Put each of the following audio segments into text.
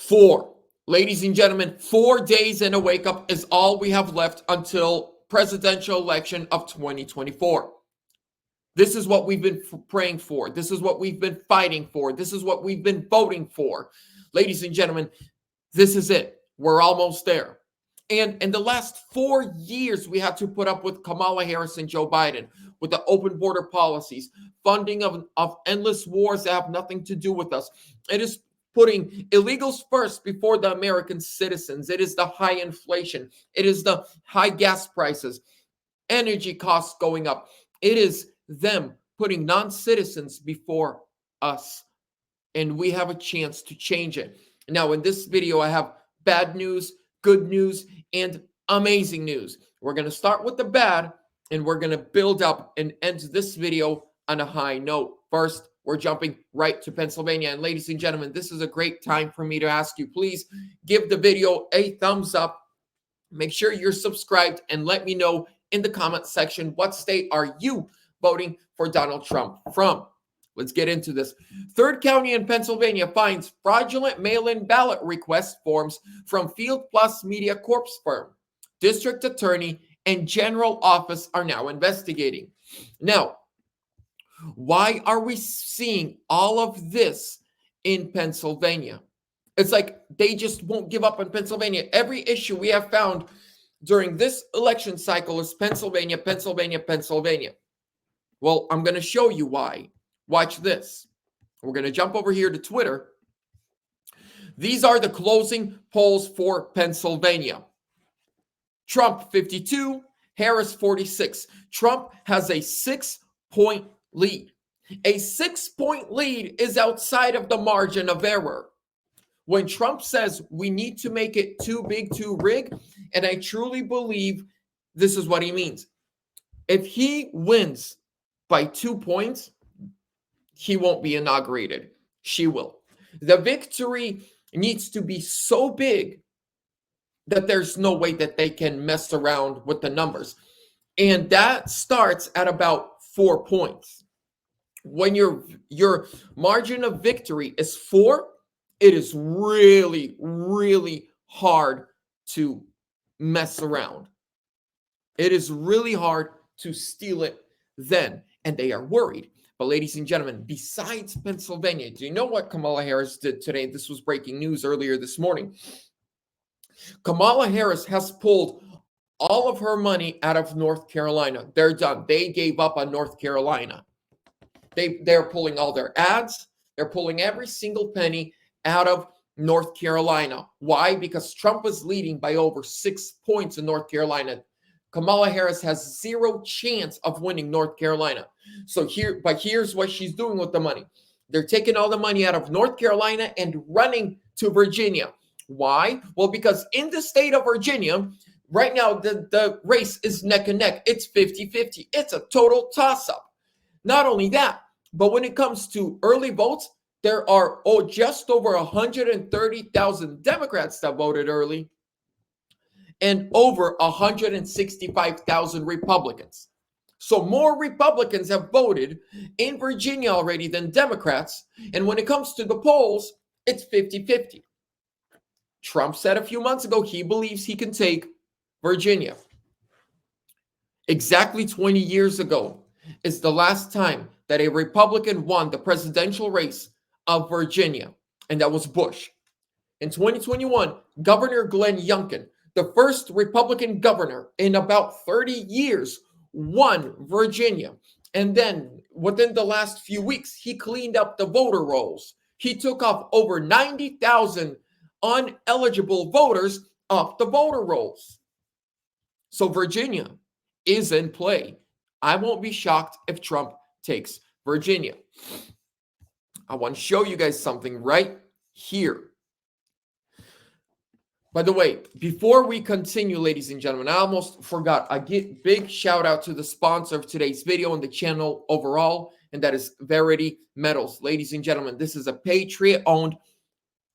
4. Ladies and gentlemen, 4 days and a wake up is all we have left until presidential election of 2024. This is what we've been praying for. This is what we've been fighting for. This is what we've been voting for. Ladies and gentlemen, this is it. We're almost there. And in the last 4 years, we had to put up with Kamala Harris and Joe Biden, with the open border policies, funding of endless wars that have nothing to do with us. It is putting illegals first before the American citizens. It is the high inflation. It is the high gas prices, energy costs going up. It is them putting non-citizens before us. And we have a chance to change it. Now, in this video, I have bad news, good news, and amazing news. We're going to start with the bad, and we're going to build up and end this video on a high note. First, we're jumping right to Pennsylvania. And ladies and gentlemen, this is a great time for me to ask you, please give the video a thumbs up. Make sure you're subscribed and let me know in the comment section, what state are you voting for Donald Trump from? Let's get into this. 3rd County in Pennsylvania finds fraudulent mail-in ballot request forms from Field Plus Media Corp firm. District Attorney and General Office are now investigating. Now, why are we seeing all of this in Pennsylvania? It's like they just won't give up on Pennsylvania. Every issue we have found during this election cycle is Pennsylvania, Pennsylvania, Pennsylvania. Well, I'm going to show you why. Watch this. We're going to jump over here to Twitter. These are the closing polls for Pennsylvania. Trump 52, Harris 46. Trump has a 6-point lead. A 6-point lead is outside of the margin of error. When Trump says we need to make it too big to rig, and I truly believe this is what he means. If he wins by 2 points, he won't be inaugurated. She will. The victory needs to be so big that there's no way that they can mess around with the numbers. And that starts at about 4 points. When your margin of victory is 4, it is really, really hard to mess around. It is really hard to steal it then. And they are worried. But ladies and gentlemen, besides Pennsylvania, do you know what Kamala Harris did today? This was breaking news earlier this morning. Kamala Harris has pulled all of her money out of North Carolina. They're done. They gave up on North Carolina. They're pulling all their ads. They're pulling every single penny out of North Carolina. Why? Because Trump was leading by over 6 points in North Carolina. Kamala Harris has 0 chance of winning North Carolina. So here's what she's doing with the money. They're taking all the money out of North Carolina and running to Virginia. Why? Well, because in the state of Virginia, right now, the race is neck and neck. It's 50-50. It's a total toss-up. Not only that, but when it comes to early votes, there are just over 130,000 Democrats that voted early and over 165,000 Republicans. So more Republicans have voted in Virginia already than Democrats. And when it comes to the polls, it's 50-50. Trump said a few months ago he believes he can take Virginia. Exactly 20 years ago is the last time that a Republican won the presidential race of Virginia, and that was Bush. In 2021, Governor Glenn Youngkin, the first Republican governor in about 30 years, won Virginia. And then within the last few weeks, he cleaned up the voter rolls. He took off over 90,000 uneligible voters off the voter rolls. So Virginia is in play. I won't be shocked if Trump takes Virginia. I want to show you guys something right here. By the way, before we continue, ladies and gentlemen, I almost forgot. I get big shout out to the sponsor of today's video and the channel overall, and that is Verity Metals. Ladies and gentlemen, this is a Patriot-owned,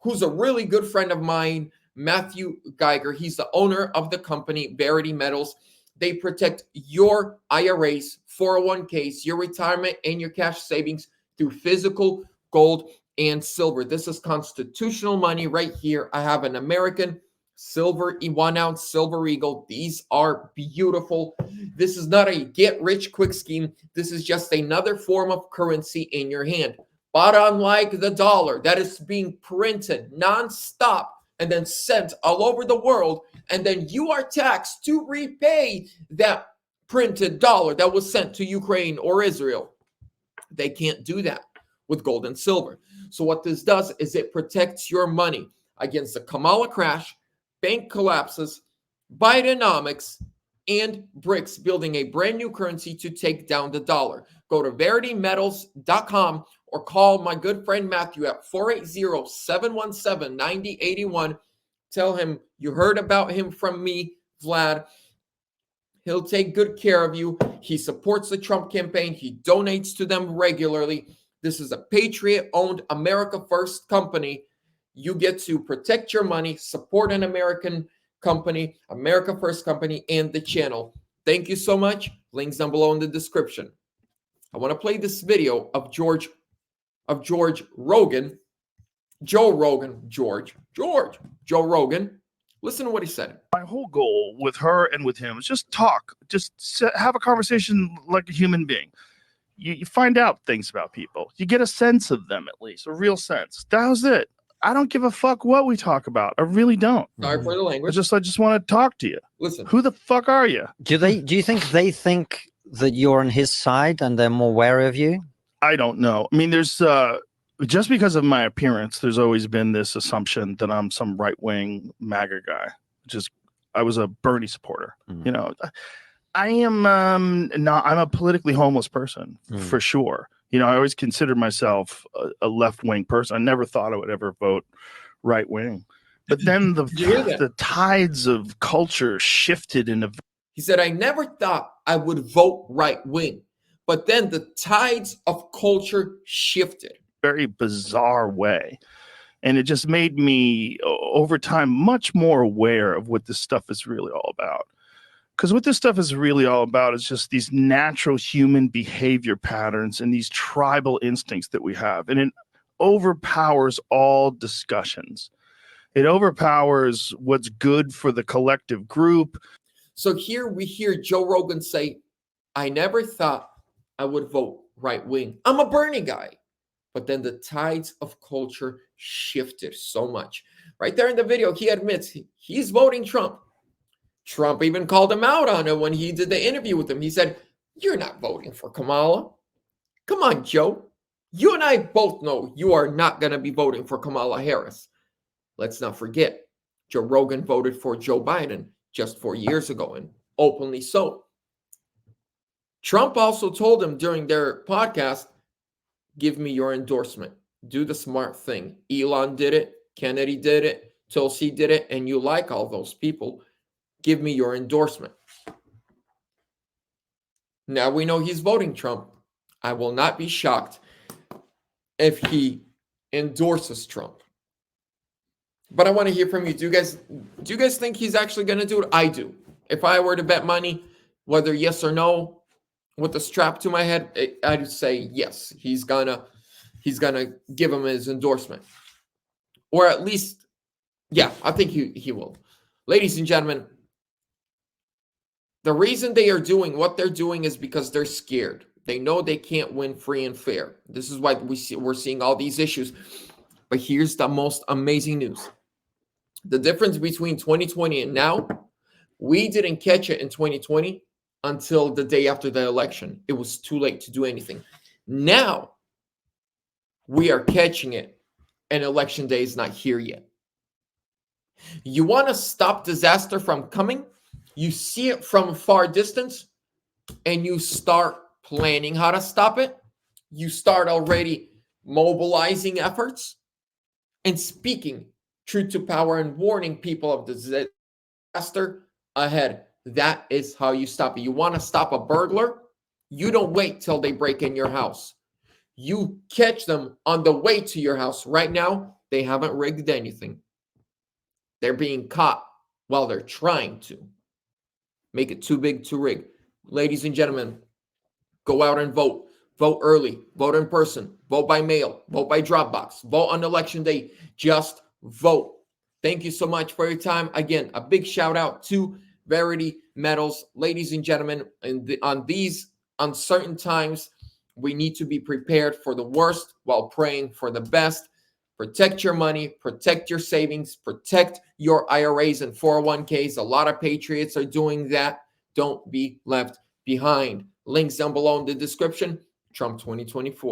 who's a really good friend of mine, Matthew Geiger. He's the owner of the company, Verity Metals. They protect your IRAs, 401ks, your retirement, and your cash savings through physical gold and silver. This is constitutional money right here. I have an American silver 1 ounce silver eagle. These are beautiful. This is not a get rich quick scheme. This is just another form of currency in your hand. But unlike the dollar that is being printed nonstop and then sent all over the world, and then you are taxed to repay that printed dollar that was sent to Ukraine or Israel, they can't do that with gold and silver. So what this does is it protects your money against the Kamala crash, bank collapses, Bidenomics, and BRICS, building a brand new currency to take down the dollar. Go to veritymetals.com or call my good friend Matthew at 480-717-9081. Tell him you heard about him from me, Vlad. He'll take good care of you. He supports the Trump campaign. He donates to them regularly. This is a Patriot-owned America First company. You get to protect your money, support an American company, America First company, and the channel. Thank you so much. Links down below in the description. I want to play this video of Joe Rogan. Listen to what he said. My whole goal with her and with him is just talk, have a conversation like a human being. You find out things about people. You get a sense of them, at least, a real sense. That was it. I don't give a fuck what we talk about. I really don't. Sorry for the language. I just want to talk to you. Listen. Who the fuck are you? Do you think they think that you're on his side and they're more wary of you? I don't know. I mean, there's just because of my appearance, there's always been this assumption that I'm some right-wing MAGA guy. I was a Bernie supporter. You know, I am not. I'm a politically homeless person for sure. You know, I always considered myself a left-wing person. I never thought I would ever vote right-wing. But then the tides of culture shifted into. He said, I never thought I would vote right-wing, but then the tides of culture shifted. Very bizarre way. And it just made me, over time, much more aware of what this stuff is really all about. Because what this stuff is really all about is just these natural human behavior patterns and these tribal instincts that we have. And it overpowers all discussions. It overpowers what's good for the collective group. So here we hear Joe Rogan say, I never thought I would vote right-wing. I'm a Bernie guy. But then the tides of culture shifted so much. Right there in the video, he admits he's voting Trump. Trump even called him out on it when he did the interview with him. He said, you're not voting for Kamala. Come on, Joe. You and I both know you are not going to be voting for Kamala Harris. Let's not forget, Joe Rogan voted for Joe Biden just 4 years ago, and openly so. Trump also told him during their podcast, give me your endorsement. Do the smart thing. Elon did it. Kennedy did it. Tulsi did it. And you like all those people. Give me your endorsement. Now we know he's voting Trump. I will not be shocked if he endorses Trump. But I want to hear from you. Do you guys think he's actually going to do it? I do. If I were to bet money, whether yes or no, with a strap to my head, I'd say yes. He's gonna give him his endorsement, or at least, yeah, I think he will. Ladies and gentlemen, the reason they are doing what they're doing is because they're scared. They know they can't win free and fair. This is why we're seeing all these issues. But here's the most amazing news: the difference between 2020 and now, we didn't catch it in 2020. Until the day after the election. It was too late to do anything. Now, we are catching it, and election day is not here yet. You want to stop disaster from coming? You see it from a far distance, and you start planning how to stop it. You start already mobilizing efforts and speaking truth to power and warning people of the disaster ahead. That is how you stop it. You want to stop a burglar? You don't wait till they break in your house. You catch them on the way to your house. Right now, they haven't rigged anything. They're being caught while they're trying to make it too big to rig. Ladies and gentlemen, go out and vote. Vote early. Vote in person. Vote vote by mail, vote by Dropbox, vote on election day. Just vote. Thank you so much for your time. Again, a big shout out to Verity Metals. Ladies and gentlemen, on these uncertain times, we need to be prepared for the worst while praying for the best. Protect your money, protect your savings, protect your IRAs and 401ks. A lot of patriots are doing that. Don't be left behind. Links down below in the description. Trump 2024.